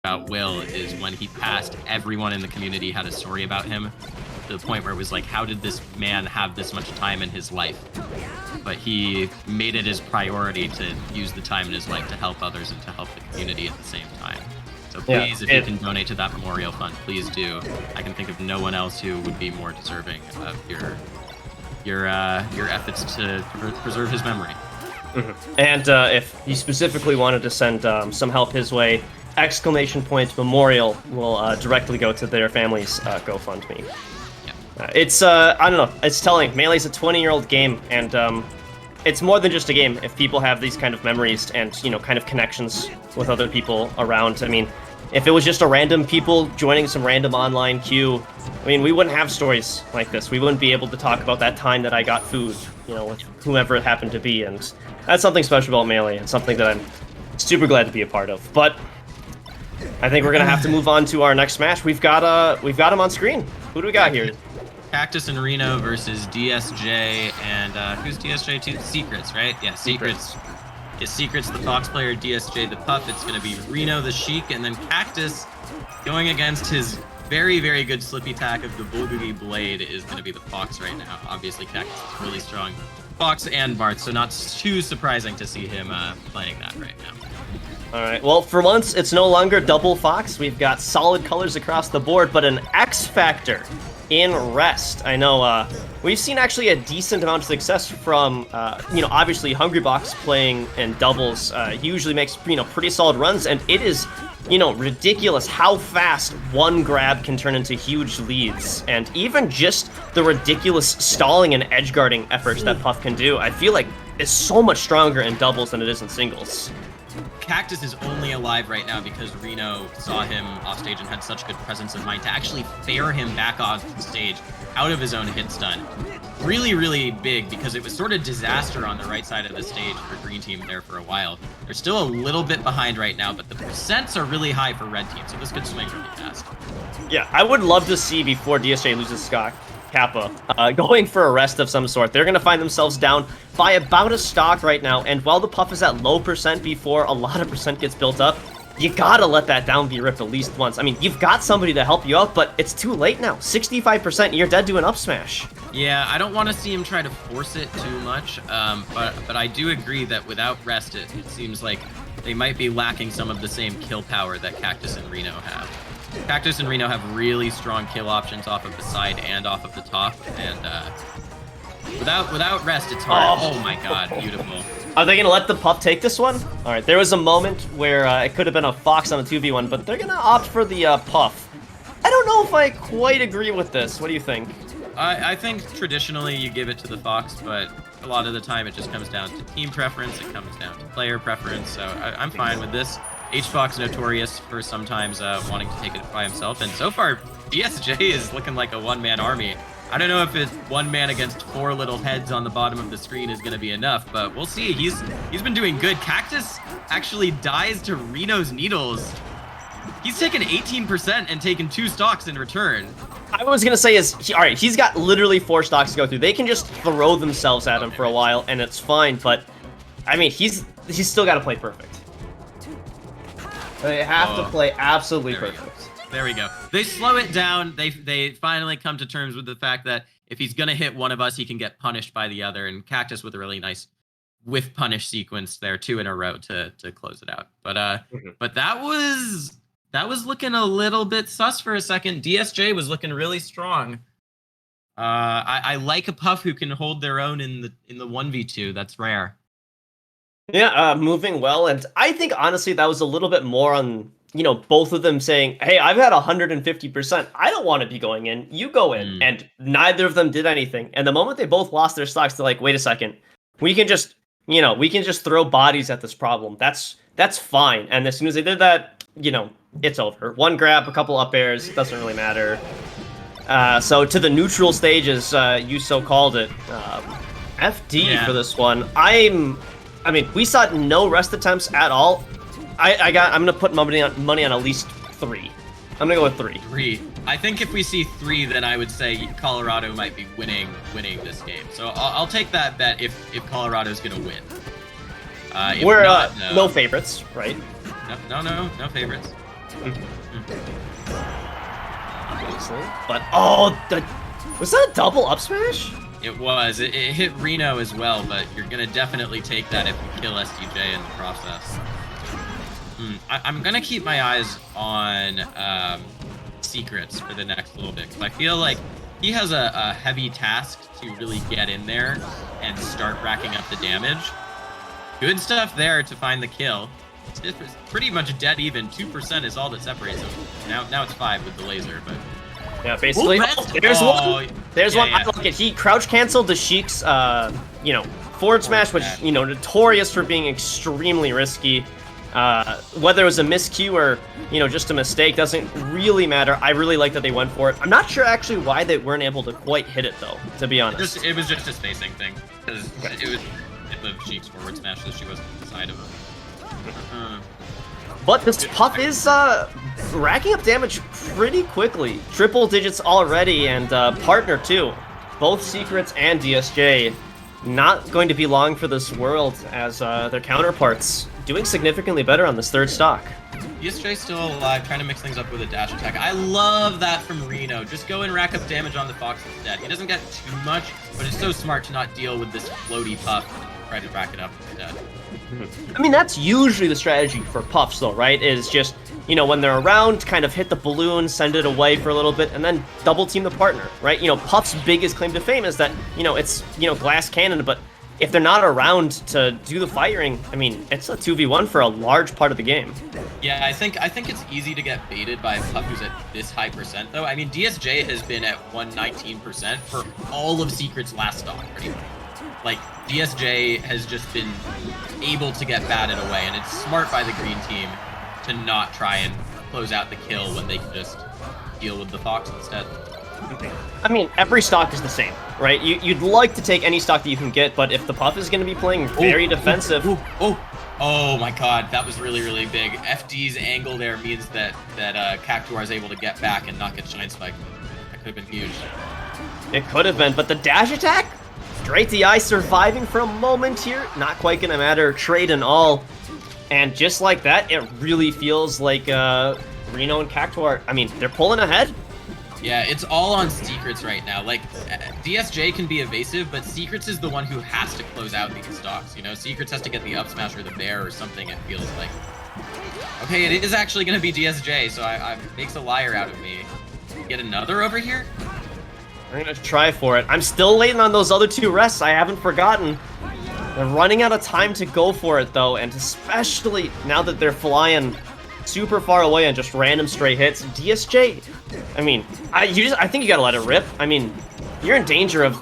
about Will is when he passed, everyone in the community had a story about him, to the point where it was like, how did this man have this much time in his life? But he made it his priority to use the time in his life to help others and to help the community at the same time. So please, if you can donate to that memorial fund, please do. I can think of no one else who would be more deserving of your efforts to preserve his memory. Mm-hmm. And if you specifically wanted to send some help his way, !memorial will directly go to their family's GoFundMe. Yeah. It's, I don't know, it's telling. Melee's a 20-year-old game, and it's more than just a game if people have these kind of memories and, you know, kind of connections with other people around. I mean, if it was just a random people joining some random online queue, I mean, we wouldn't have stories like this. We wouldn't be able to talk about that time that I got food, you know, with whomever it happened to be, and that's something special about Melee, and something that I'm super glad to be a part of. But I think we're gonna have to move on to our next match. We've got him on screen. Who do we got here? Cactus and Reno versus DSJ and who's DSJ too? Secrets, right? Yeah, Secrets. Is Secrets the Fox player, DSJ the Puff. It's going to be Reno the Sheik, and then Cactus going against his very, very good slippy tack of the Bulgogi Blade is going to be the Fox right now. Obviously, Cactus is really strong. Fox and Marth, so not too surprising to see him playing that right now. All right, well, for once, it's no longer double Fox. We've got solid colors across the board, but an X Factor in Rest. I know we've seen actually a decent amount of success from, you know, obviously Hungrybox playing in doubles usually makes, you know, pretty solid runs, and it is, you know, ridiculous how fast one grab can turn into huge leads, and even just the ridiculous stalling and edge guarding efforts that Puff can do, I feel like is so much stronger in doubles than it is in singles. Cactus is only alive right now because Reno saw him off stage and had such good presence of mind to actually fare him back on stage out of his own hit stun. Really, really big, because it was sort of disaster on the right side of the stage for Green Team there for a while. They're still a little bit behind right now, but the percents are really high for Red Team, so this could swing really fast. Yeah, I would love to see, before DSJ loses Kappa, going for a rest of some sort. They're going to find themselves down by about a stock right now, and while the Puff is at low percent before a lot of percent gets built up, you gotta let that down be ripped at least once. I mean, you've got somebody to help you out, but it's too late now. 65%, you're dead to an up smash. Yeah, I don't want to see him try to force it too much, but I do agree that without rest, it seems like they might be lacking some of the same kill power that Cactus and Reno have. Cactus and Reno have really strong kill options off of the side and off of the top, and without rest, it's hard. Oh my god, beautiful. Are they gonna let the Puff take this one? All right, there was a moment where it could have been a Fox on a 2v1, but they're gonna opt for the Puff. I don't know if I quite agree with this. What do you think? I think traditionally you give it to the Fox, but a lot of the time it just comes down to team preference, it comes down to player preference, so I'm fine with this. H-Fox notorious for sometimes wanting to take it by himself, and so far DSJ is looking like a one-man army. I don't know if it's one man against four little heads on the bottom of the screen is going to be enough, but we'll see. He's been doing good. Cactus actually dies to Reno's needles. He's taken 18% and taken 2 stocks in return. I was going to say all right, he's got literally 4 stocks to go through. They can just throw themselves at him for a while, and it's fine, but I mean, he's still got to play perfect. They have to play absolutely perfect. There we go. They slow it down. They finally come to terms with the fact that if he's gonna hit one of us, he can get punished by the other. And Cactus with a really nice whiff punish sequence there, 2 in a row to close it out. But but that was looking a little bit sus for a second. DSJ was looking really strong. I like a Puff who can hold their own in the 1v2. That's rare. Yeah, moving well, and I think honestly that was a little bit more on, you know, both of them saying, hey, I've had 150%. I don't want to be going in. You go in. And neither of them did anything. And the moment they both lost their stocks, they're like, wait a second. We can just, you know, we can just throw bodies at this problem. That's fine. And as soon as they did that, you know, it's over. One grab, a couple up airs, doesn't really matter. So to the neutral stages, you so called it. FD for this one. I mean, we saw no rest attempts at all. I'm gonna put money on at least 3. I'm gonna go with 3. 3. I think if we see 3, then I would say Colorado might be winning this game. So I'll take that bet if Colorado's gonna win. We're not, no favorites, right? No favorites. But oh, was that a double up smash? It was. It hit Reno as well, but you're gonna definitely take that if you kill SDJ in the process. I'm gonna keep my eyes on Secrets for the next little bit, because I feel like he has a heavy task to really get in there and start racking up the damage. Good stuff there to find the kill. It's pretty much dead even. 2% is all that separates him. Now it's 5 with the laser, but yeah, basically. There's one. There's one. I like it. He crouch canceled the Sheik's, forward smash, which notorious for being extremely risky. Whether it was a miscue or just a mistake doesn't really matter. I really like that they went for it. I'm not sure actually why they weren't able to quite hit it though, to be honest. It was just a spacing thing, because it was the Sheik's forward smash, so she wasn't inside of him. But this Puff is racking up damage pretty quickly. Triple digits already, and partner too. Both Secrets and DSJ not going to be long for this world, as their counterparts doing significantly better on this third stock. DSJ still alive, trying to mix things up with a dash attack. I love that from Reno. Just go and rack up damage on the Fox instead. He doesn't get too much, but it's so smart to not deal with this floaty Puff. Try to rack it up instead. I mean, that's usually the strategy for Puffs, though, right? Is just, when they're around, kind of hit the balloon, send it away for a little bit, and then double team the partner, right? Puff's biggest claim to fame is that, it's, glass cannon, but if they're not around to do the firing, I mean, it's a 2v1 for a large part of the game. Yeah, I think it's easy to get baited by a Puff who's at this high percent, though. I mean, DSJ has been at 119% for all of Secret's last stock, pretty much. Like, DSJ has just been able to get batted away, and it's smart by the green team to not try and close out the kill when they can just deal with the Fox instead. I mean, every stock is the same, right? You'd like to take any stock that you can get, but if the Puff is going to be playing very defensive... Oh my god, that was really, really big. FD's angle there means that Cactuar is able to get back and not get Shine Spike. That could have been huge. It could have been, but the dash attack? Straight DI surviving for a moment here. Not quite gonna matter, trade and all. And just like that, it really feels like Reno and Cactuar, I mean, they're pulling ahead. Yeah, it's all on Secrets right now. Like, DSJ can be evasive, but Secrets is the one who has to close out these stocks, Secrets has to get the up smash or the bear or something, it feels like. Okay, it is actually gonna be DSJ, so I makes a liar out of me. Get another over here? I'm gonna try for it. I'm still waiting on those other two rests. I haven't forgotten. They're running out of time to go for it, though, and especially now that they're flying super far away on just random stray hits. DSJ, I mean, I think you gotta let it rip. I mean, you're in danger of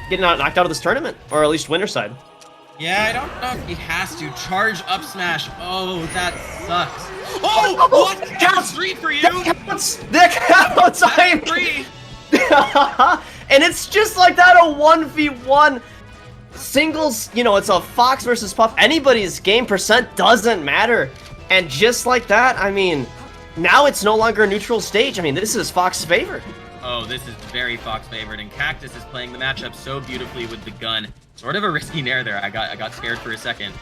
getting knocked out of this tournament, or at least winner side. Yeah, I don't know if he has to. Charge up smash. Oh, that sucks. Oh, what? That counts! 3 for you? That counts! That counts! That's 3! And it's just like that, a 1v1 singles, it's a Fox versus Puff. Anybody's game percent doesn't matter. And just like that, I mean, now it's no longer a neutral stage. I mean, this is Fox favored. Oh, this is very Fox favored, and Cactus is playing the matchup so beautifully with the gun. Sort of a risky nair there. I got scared for a second.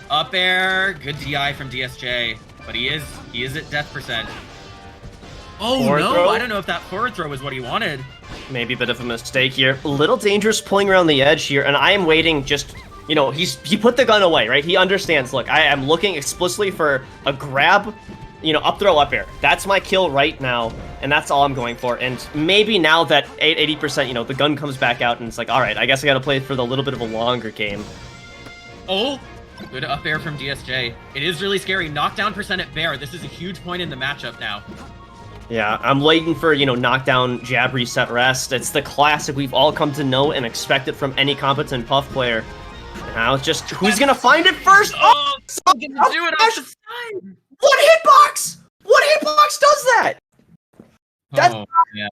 Up air, good DI from DSJ, but he is at death percent. Oh forward no, throw? I don't know if that forward throw was what he wanted. Maybe a bit of a mistake here. A little dangerous pulling around the edge here, and I am waiting just, he put the gun away, right? He understands, look, I am looking explicitly for a grab, up throw, up air. That's my kill right now, and that's all I'm going for. And maybe now that 80%, the gun comes back out, and it's like, all right, I guess I gotta play for the little bit of a longer game. Oh, good up air from DSJ. It is really scary. Knockdown percent at bear. This is a huge point in the matchup now. Yeah, I'm waiting for, knockdown, jab, reset, rest. It's the classic we've all come to know and expect it from any competent Puff player. Now it's just, who's gonna find it first? Oh, I'm gonna do it off the side. What hitbox? What hitbox does that? That's, yeah.